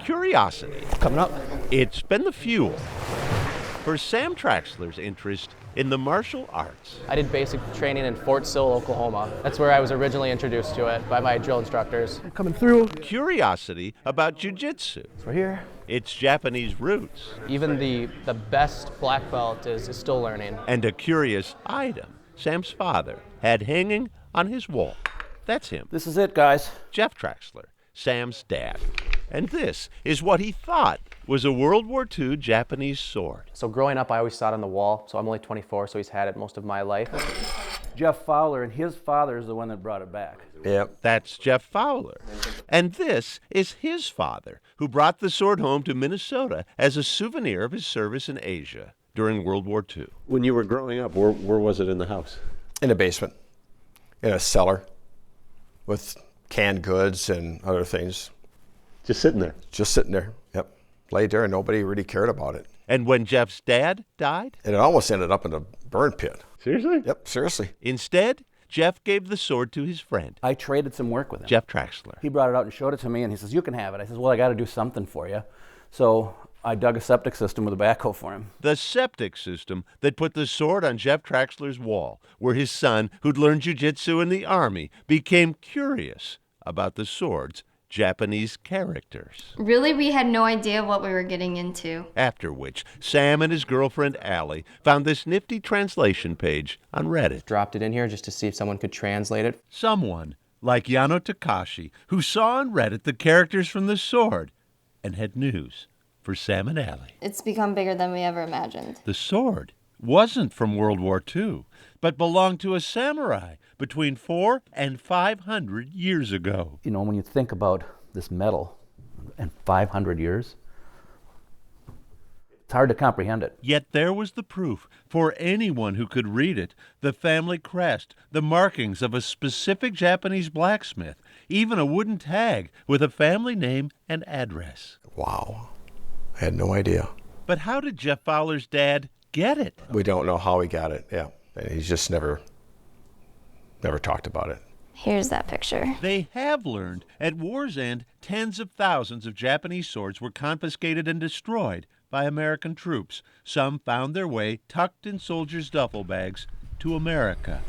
curiosity. Coming up. It's been the fuel for Sam Traxler's interest in the martial arts. I did basic training in Fort Sill, Oklahoma. That's where I was originally introduced to it by my drill instructors. Coming through. Curiosity about jiu-jitsu. We're here. Its Japanese roots. Even the best black belt is still learning. And a curious item Sam's father had hanging on his wall. That's him. This is it, guys. Jeff Traxler, Sam's dad. And this is what he thought was a World War II Japanese sword. So growing up, I always saw it on the wall. So I'm only 24, so he's had it most of my life. Jeff Fowler, and his father is the one that brought it back. Yep. That's Jeff Fowler. And this is his father, who brought the sword home to Minnesota as a souvenir of his service in Asia during World War II. When you were growing up, where was it in the house? In a basement, in a cellar, with canned goods and other things. Just sitting there? Just sitting there, yep. Laid there and nobody really cared about it. And when Jeff's dad died? And it almost ended up in a burn pit. Seriously? Yep, seriously. Instead, Jeff gave the sword to his friend. I traded some work with him. Jeff Traxler. He brought it out and showed it to me, and he says, you can have it. I says, well, I got to do something for you. So I dug a septic system with a backhoe for him. The septic system that put the sword on Jeff Traxler's wall, where his son, who'd learned jiu-jitsu in the Army, became curious about the sword's Japanese characters. Really, we had no idea what we were getting into. After which, Sam and his girlfriend Allie found this nifty translation page on Reddit. Dropped it in here just to see if someone could translate it. Someone like Yano Takashi, who saw on Reddit the characters from the sword and had news for Sam and Allie. It's become bigger than we ever imagined. The sword wasn't from World War II, but belonged to a samurai between 400 and 500 years ago. You know, when you think about this metal and 500 years, it's hard to comprehend it. Yet there was the proof for anyone who could read it, the family crest, the markings of a specific Japanese blacksmith, even a wooden tag with a family name and address. Wow, I had no idea. But how did Jeff Fowler's dad get it? We don't know how he got it, yeah. And he's just never talked about it. Here's that picture. They have learned at war's end, tens of thousands of Japanese swords were confiscated and destroyed by American troops. Some found their way, tucked in soldiers' duffel bags, to America.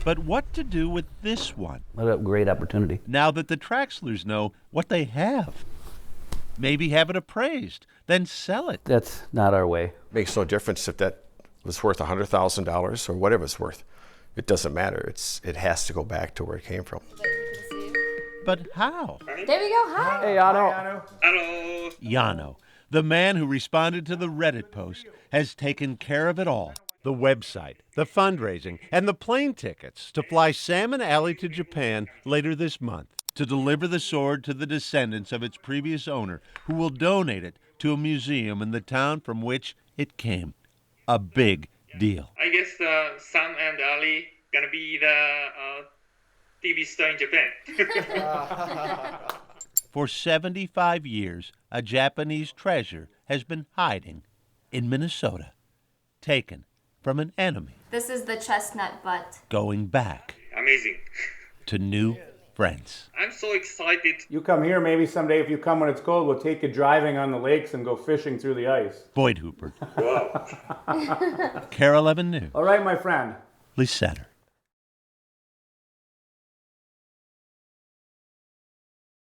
But what to do with this one? What a great opportunity. Now that the Traxlers know what they have. Maybe have it appraised, then sell it. That's not our way. Makes no difference if that was worth $100,000 or whatever it's worth. It doesn't matter. It has to go back to where it came from. But how? There we go. Hi. Hey, Yano. Hello. Yano, the man who responded to the Reddit post, has taken care of it all. The website, the fundraising, and the plane tickets to fly Sam and Allie to Japan later this month to deliver the sword to the descendants of its previous owner, who will donate it to a museum in the town from which it came. A big deal. I guess Sam and Ali gonna be the TV star in Japan. For 75 years, a Japanese treasure has been hiding in Minnesota, taken from an enemy. This is the chestnut butt. Going back Amazing. to new friends. I'm so excited. You come here, maybe someday if you come when it's cold, we'll take you driving on the lakes and go fishing through the ice. Boyd Huppert. Wow. KARE 11 News. All right, my friend. Lee Center.